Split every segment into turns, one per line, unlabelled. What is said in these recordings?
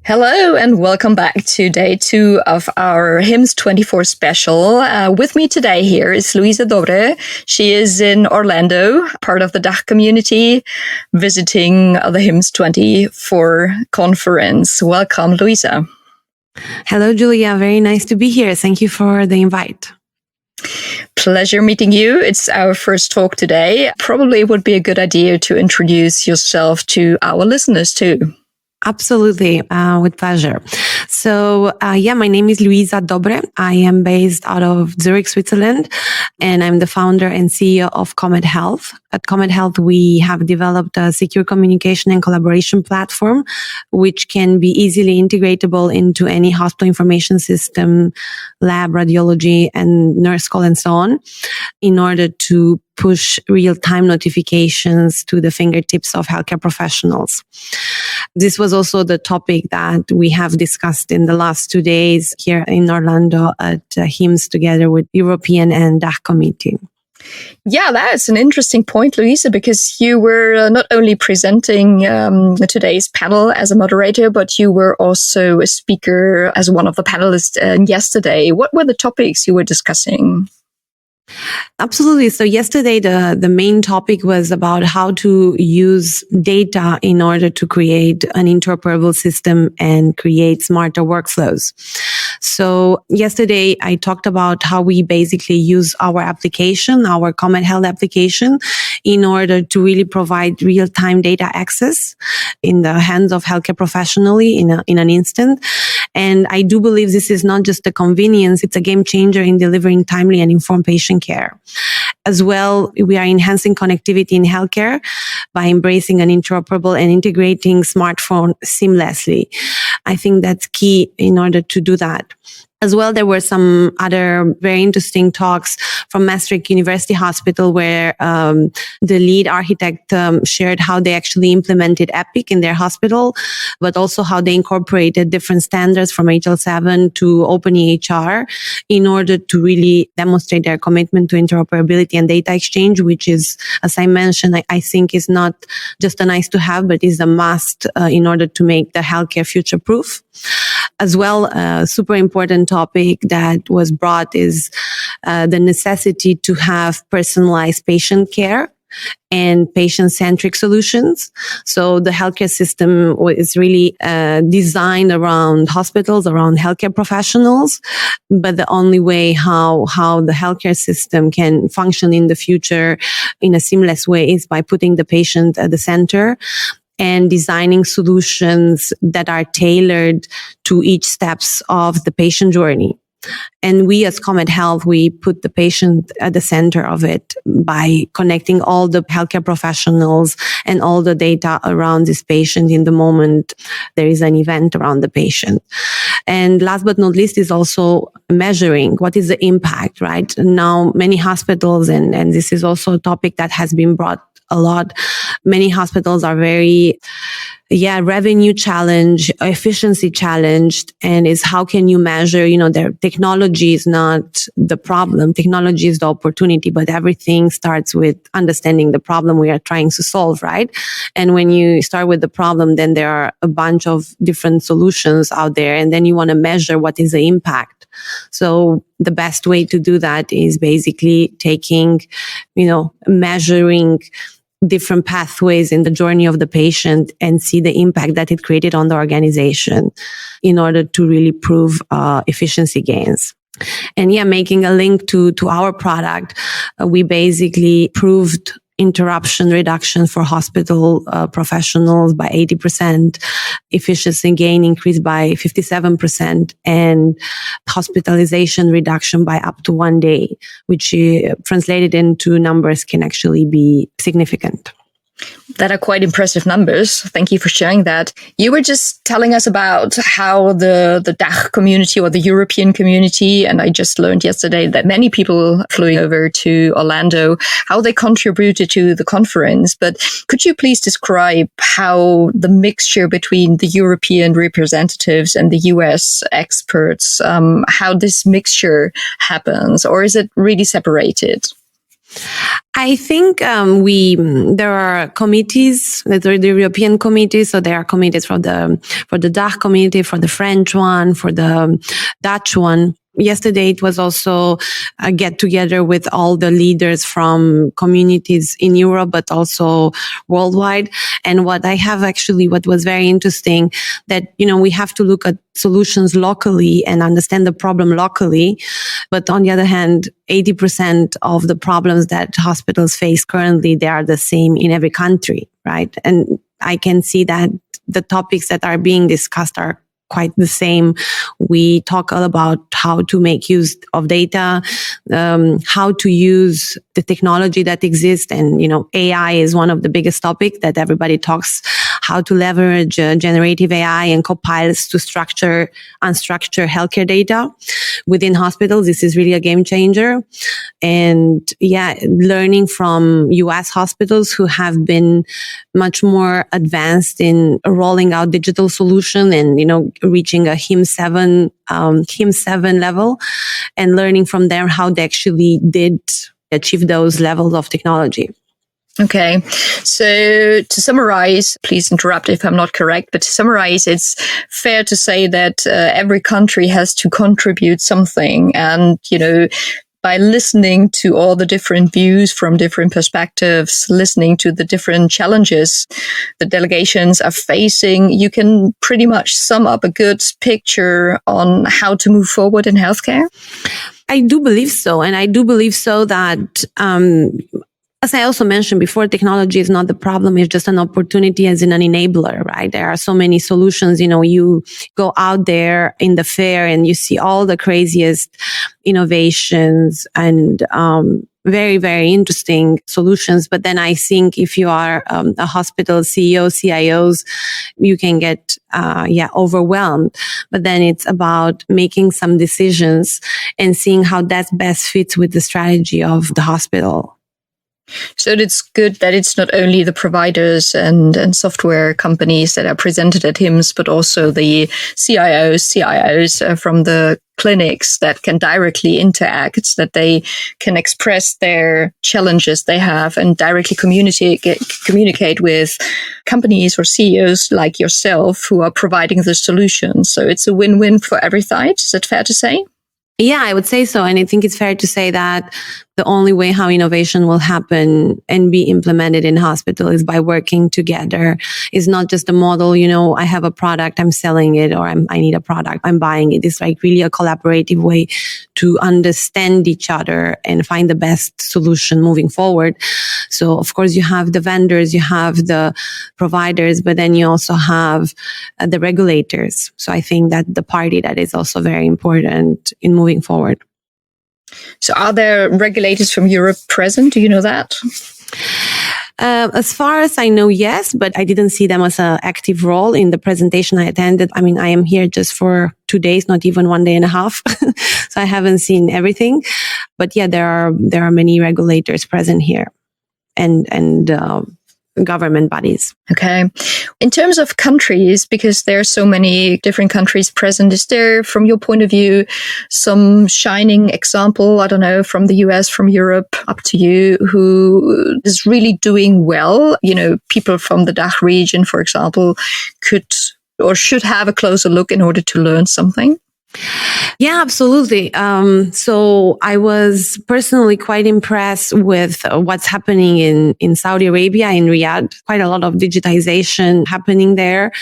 Hello and welcome back to day 2 of our HIMSS24 special. With me today here is LuizaDobre. She is in Orlando, part of the Tag community, visiting the HIMSS24 conference. Welcome, Luisa.
Hello, Julia. Very nice to be here. Thank you for the invite.
Pleasure meeting you. It's our first talk today. Probably it would be a good idea to introduce yourself to our listeners too.
Absolutely, with pleasure. So, my name is LuizaDobre. I am based out of Zurich, Switzerland, and I'm the founder and CEO of Comet Health. At Comet Health, we have developed a secure communication and collaboration platform, which can be easily integratable into any hospital information system, lab, radiology, and nurse call, and so on, in order to push real-time notifications to the fingertips of healthcare professionals. This was also the topic that we have discussed in the last 2 days here in Orlando at HIMSS together with European and Tag committee.
Yeah, that's an interesting point, Luisa, because you were not only presenting today's panel as a moderator, but you were also a speaker as one of the panelists yesterday. What were the topics you were discussing?
Absolutely. So yesterday, the main topic was about how to use data in order to create an interoperable system and create smarter workflows. So yesterday, I talked about how we basically use our application, our Comet Health application, in order to really provide real-time data access in the hands of healthcare professionally in an instant. And I do believe this is not just a convenience, it's a game changer in delivering timely and informed patient care. As well, we are enhancing connectivity in healthcare by embracing an interoperable and integrating smartphone seamlessly. I think that's key in order to do that. As well, there were some other very interesting talks from Maastricht University Hospital where the lead architect shared how they actually implemented Epic in their hospital, but also how they incorporated different standards from HL7 to OpenEHR in order to really demonstrate their commitment to interoperability and data exchange, which is, as I mentioned, I think is not just a nice to have, but is a must in order to make the healthcare future-proof. As well, a super important topic that was brought is the necessity to have personalized patient care and patient-centric solutions. So the healthcare system is really designed around hospitals, around healthcare professionals. But the only way how the healthcare system can function in the future in a seamless way is by putting the patient at the center and designing solutions that are tailored to each steps of the patient journey. And we as Comet Health, we put the patient at the center of it by connecting all the healthcare professionals and all the data around this patient in the moment there is an event around the patient. And last but not least is also measuring what is the impact, right? Now, many hospitals, and this is also a topic that has been brought a lot. Many hospitals are very, revenue challenged, efficiency challenged, and is how can you measure, their technology is not the problem. Technology is the opportunity, but everything starts with understanding the problem we are trying to solve, right? And when you start with the problem, then there are a bunch of different solutions out there, and then you want to measure what is the impact. So the best way to do that is basically taking, measuring different pathways in the journey of the patient and see the impact that it created on the organization in order to really prove efficiency gains. And making a link to our product, we basically proved interruption reduction for hospital professionals by 80%, efficiency gain increased by 57%, and hospitalization reduction by up to 1 day, which translated into numbers can actually be significant.
That are quite impressive numbers. Thank you for sharing that. You were just telling us about how the Tag community or the European community, and I just learned yesterday that many people flew over to Orlando, how they contributed to the conference. But could you please describe how the mixture between the European representatives and the US experts, how this mixture happens, or is it really separated?
I think there are committees, the European committee. So there are committees for the Dach community, for the French one, for the Dutch one. Yesterday, it was also a get together with all the leaders from communities in Europe, but also worldwide. And what was very interesting that, we have to look at solutions locally and understand the problem locally. But on the other hand, 80% of the problems that hospitals face currently, they are the same in every country, right? And I can see that the topics that are being discussed are quite the same. We talk all about how to make use of data, how to use the technology that exists. And, AI is one of the biggest topics that everybody talks, how to leverage generative AI and copilots to structure unstructured healthcare data within hospitals. This is really a game changer. And learning from US hospitals who have been much more advanced in rolling out digital solution and, reaching a HIMSS7 level, and learning from them how they actually did achieve those levels of technology.
Okay. So to summarize, please interrupt if I'm not correct, but to summarize, it's fair to say that every country has to contribute something. And, by listening to all the different views from different perspectives, listening to the different challenges the delegations are facing, you can pretty much sum up a good picture on how to move forward in healthcare?
I do believe so. And I do believe so that, as I also mentioned before, technology is not the problem. It's just an opportunity as in an enabler, right? There are so many solutions. You go out there in the fair and you see all the craziest innovations and, very, very interesting solutions. But then I think if you are a hospital CEO, CIOs, you can get, overwhelmed. But then it's about making some decisions and seeing how that best fits with the strategy of the hospital.
So it's good that it's not only the providers and software companies that are presented at HIMSS, but also the CIOs from the clinics that can directly interact, that they can express their challenges they have and directly communicate with companies or CEOs like yourself who are providing the solutions. So it's a win-win for every side. Is that fair to say?
Yeah, I would say so. And I think it's fair to say that the only way how innovation will happen and be implemented in hospital is by working together. It's not just a model, I have a product, I'm selling it, or I need a product, I'm buying it. It's like really a collaborative way to understand each other and find the best solution moving forward. So of course you have the vendors, you have the providers, but then you also have the regulators. So I think that the party that is also very important in moving forward.
So are there regulators from Europe present? Do you know that?
As far as I know, yes, but I didn't see them as an active role in the presentation I attended. I mean, I am here just for 2 days, not even 1 day and a half. So I haven't seen everything. But yeah, there are many regulators present here and government bodies.
Okay. In terms of countries, because there are so many different countries present, is there, from your point of view, some shining example, I don't know, from the US, from Europe, up to you, who is really doing well? People from the Dach region, for example, could or should have a closer look in order to learn something?
Yeah, absolutely. So I was personally quite impressed with what's happening in Saudi Arabia, in Riyadh. Quite a lot of digitization happening there.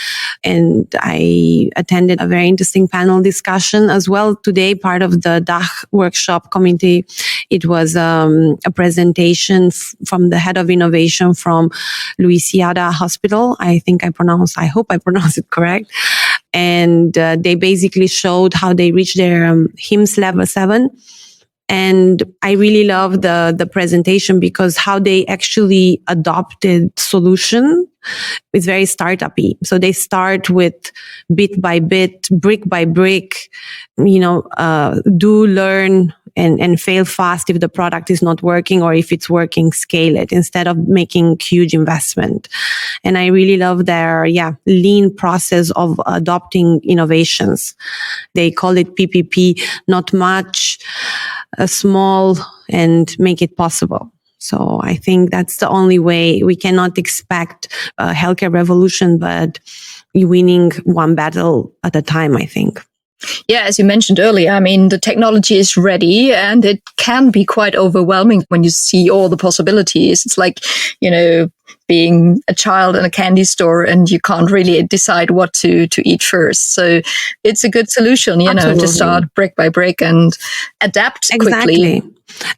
And I attended a very interesting panel discussion as well today, part of the Dach workshop committee. It was a presentation from the head of innovation from LuizaDobre Hospital. I hope I pronounced it correct. And they basically showed how they reached their HIMSS level 7. And I really love the presentation because how they actually adopted solution is very startup-y. So they start with bit by bit, brick by brick, do learn and fail fast if the product is not working, or if it's working, scale it instead of making huge investment. And I really love their, lean process of adopting innovations. They call it PPP, not much, small, and make it possible. So I think that's the only way. We cannot expect a healthcare revolution, but winning one battle at a time, I think.
Yeah, as you mentioned earlier, I mean, the technology is ready and it can be quite overwhelming when you see all the possibilities. It's like, being a child in a candy store and you can't really decide what to eat first. So it's a good solution, to start brick by brick and adapt quickly.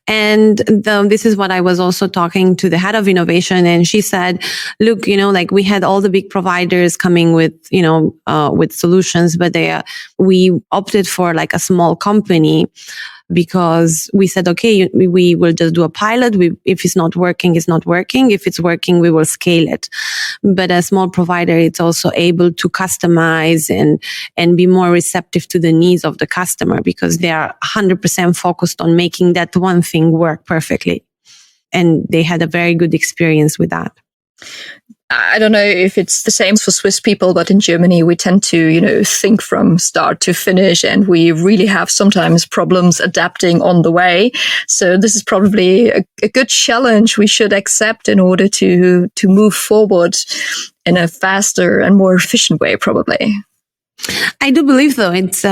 And this is what I was also talking to the head of innovation. And she said, look, we had all the big providers coming with, with solutions, but we opted for like a small company because we said, okay, we will just do a pilot. If it's not working, it's not working. If it's working, we will scale it. But a small provider, it's also able to customize and be more receptive to the needs of the customer because they are 100% focused on making that one thing work perfectly. And they had a very good experience with that.
I don't know if it's the same for Swiss people, but in Germany, we tend to, think from start to finish, and we really have sometimes problems adapting on the way. So this is probably a good challenge we should accept in order to move forward in a faster and more efficient way, probably.
I do believe though. It's,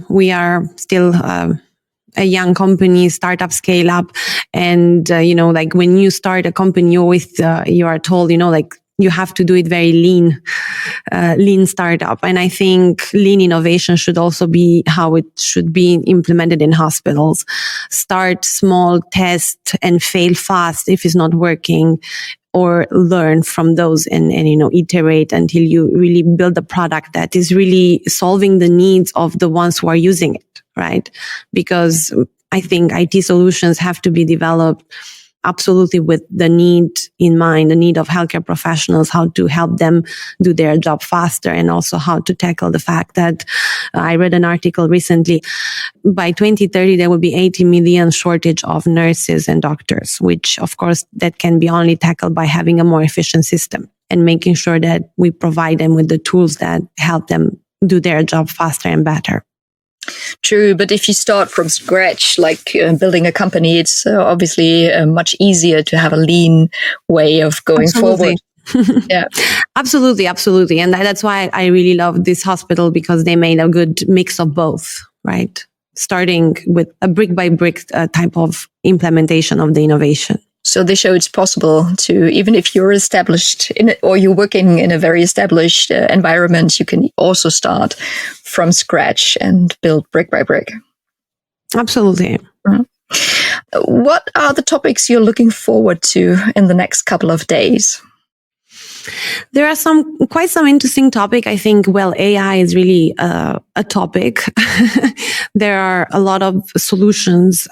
we are still, a young company, startup, scale up. And, when you start a company, you are told, you have to do it very lean startup. And I think lean innovation should also be how it should be implemented in hospitals. Start small, test and fail fast if it's not working, or learn from those and iterate until you really build a product that is really solving the needs of the ones who are using it, right? Because I think IT solutions have to be developed absolutely with the need in mind, the need of healthcare professionals, how to help them do their job faster, and also how to tackle the fact that I read an article recently, by 2030, there will be 80 million shortage of nurses and doctors, which of course that can be only tackled by having a more efficient system and making sure that we provide them with the tools that help them do their job faster and better.
True, but if you start from scratch, like building a company, it's obviously much easier to have a lean way of going forward. Yeah,
absolutely. And that's why I really love this hospital, because they made a good mix of both, right? Starting with a brick by brick type of implementation of the innovation.
So they show it's possible to, even if you're established or you're working in a very established environment, you can also start from scratch and build brick by brick.
Absolutely.
Mm-hmm. What are the topics you're looking forward to in the next couple of days?
There are quite some interesting topic. I think, AI is really a topic. There are a lot of solutions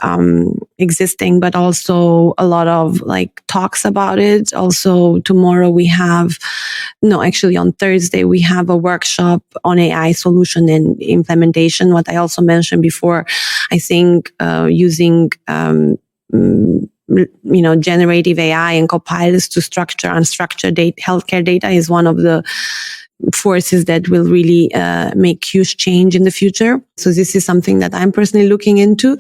existing, but also a lot of talks about it. Also, tomorrow on Thursday, we have a workshop on AI solution and implementation. What I also mentioned before, I think using generative AI and copilots to structure unstructured healthcare data is one of the forces that will really make huge change in the future. So this is something that I'm personally looking into.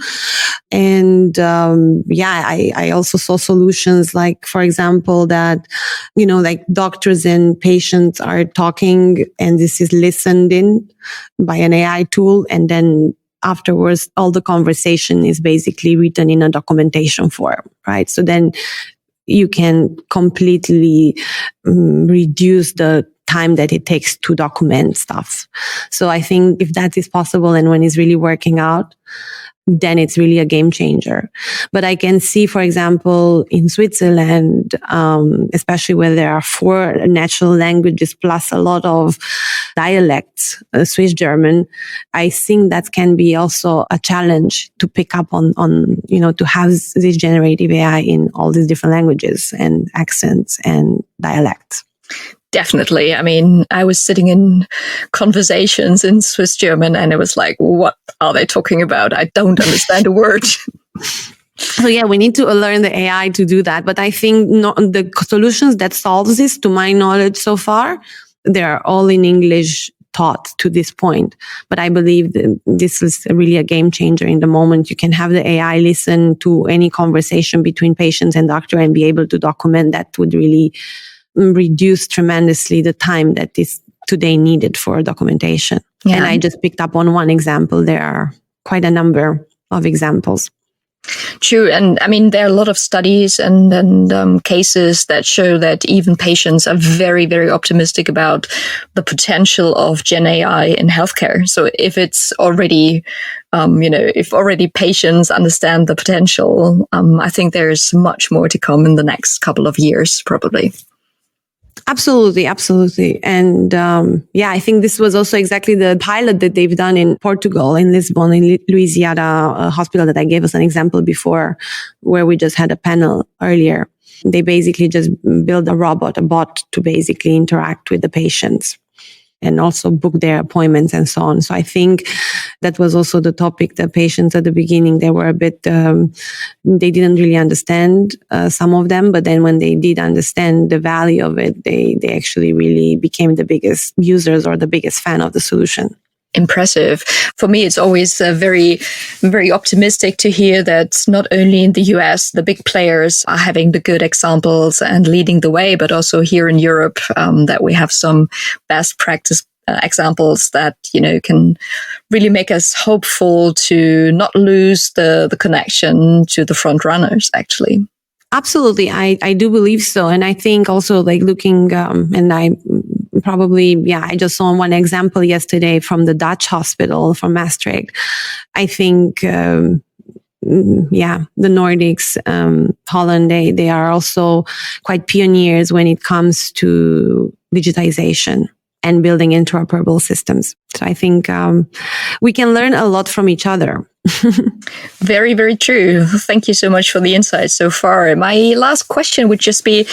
And I also saw solutions like, for example, that, doctors and patients are talking and this is listened in by an AI tool, and then afterwards, all the conversation is basically written in a documentation form, right? So then you can completely reduce the time that it takes to document stuff. So I think if that is possible and when it's really working out, then it's really a game changer. But I can see, for example, in Switzerland, especially where there are 4 natural languages plus a lot of dialects, Swiss German, I think that can be also a challenge to pick up on, to have this generative AI in all these different languages and accents and dialects.
Definitely. I mean, I was sitting in conversations in Swiss German and it was like, what are they talking about? I don't understand a word.
So we need to learn the AI to do that. But I think the solutions that solves this, to my knowledge so far, they're all in English thought to this point. But I believe that this is really a game changer in the moment. You can have the AI listen to any conversation between patients and doctor and be able to document. That would really reduce tremendously the time that is today needed for documentation. Yeah. And I just picked up on one example. There are quite a number of examples.
True. And I mean, there are a lot of studies and cases that show that even patients are very, very optimistic about the potential of Gen AI in healthcare. So if it's already, if already patients understand the potential, I think there's much more to come in the next couple of years, probably.
Absolutely. And I think this was also exactly the pilot that they've done in Portugal, in Lisbon, in LuizaDobre hospital that I gave us an example before, where we just had a panel earlier. They basically just built a bot to basically interact with the patients and also book their appointments and so on. So I think that was also the topic. The patients at the beginning, they were a bit, they didn't really understand some of them, but then when they did understand the value of it, they actually really became the biggest users or the biggest fan of the solution.
Impressive. For me, it's always very, very optimistic to hear that not only in the US, the big players are having the good examples and leading the way, but also here in Europe, that we have some best practice examples that, can really make us hopeful to not lose the connection to the front runners, actually.
Absolutely. I do believe so. And I think also looking, I just saw one example yesterday from the Dutch hospital from Maastricht. I think, the Nordics, Holland, they are also quite pioneers when it comes to digitization and building interoperable systems. So I think we can learn a lot from each other.
Very, very true. Thank you so much for the insights so far. My last question would just be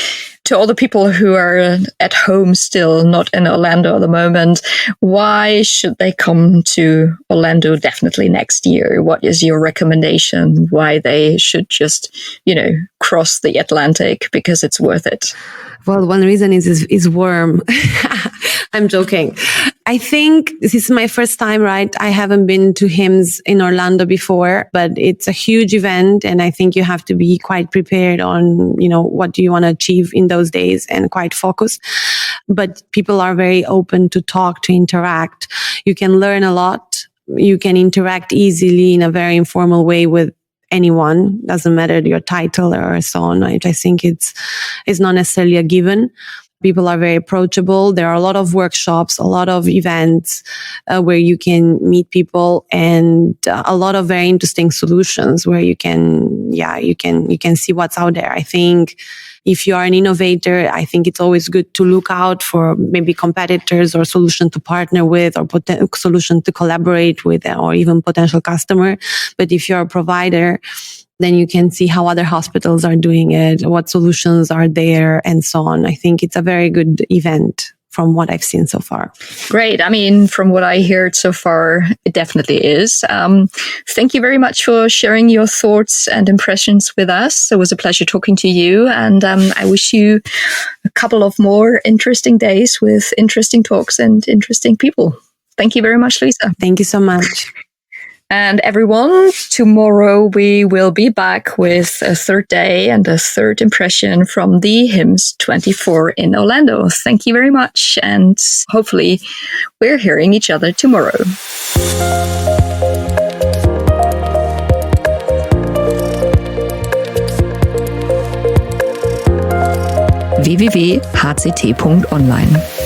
to all the people who are at home still, not in Orlando at the moment, why should they come to Orlando definitely next year? What is your recommendation why they should just, cross the Atlantic because it's worth it?
Well, one reason is warm. I'm joking. I think this is my first time, right? I haven't been to HIMSS in Orlando before, but it's a huge event. And I think you have to be quite prepared on, what do you want to achieve in those days and quite focused. But people are very open to talk, to interact. You can learn a lot. You can interact easily in a very informal way with anyone. Doesn't matter your title or so on. I think it's not necessarily a given. People are very approachable. There are a lot of workshops, a lot of events where you can meet people, and a lot of very interesting solutions where you can see what's out there. I think if you are an innovator, I think it's always good to look out for maybe competitors or solution to partner with or solution to collaborate with or even potential customer. But if you're a provider, then you can see how other hospitals are doing it, what solutions are there, and so on. I think it's a very good event from what I've seen so far.
Great. I mean, from what I heard so far, it definitely is. Thank you very much for sharing your thoughts and impressions with us. It was a pleasure talking to you. And I wish you a couple of more interesting days with interesting talks and interesting people. Thank you very much, Luisa.
Thank you so much.
And everyone, tomorrow we will be back with a third day and a third impression from the HIMSS24 in Orlando. Thank you very much. And hopefully we're hearing each other tomorrow. www.hct.online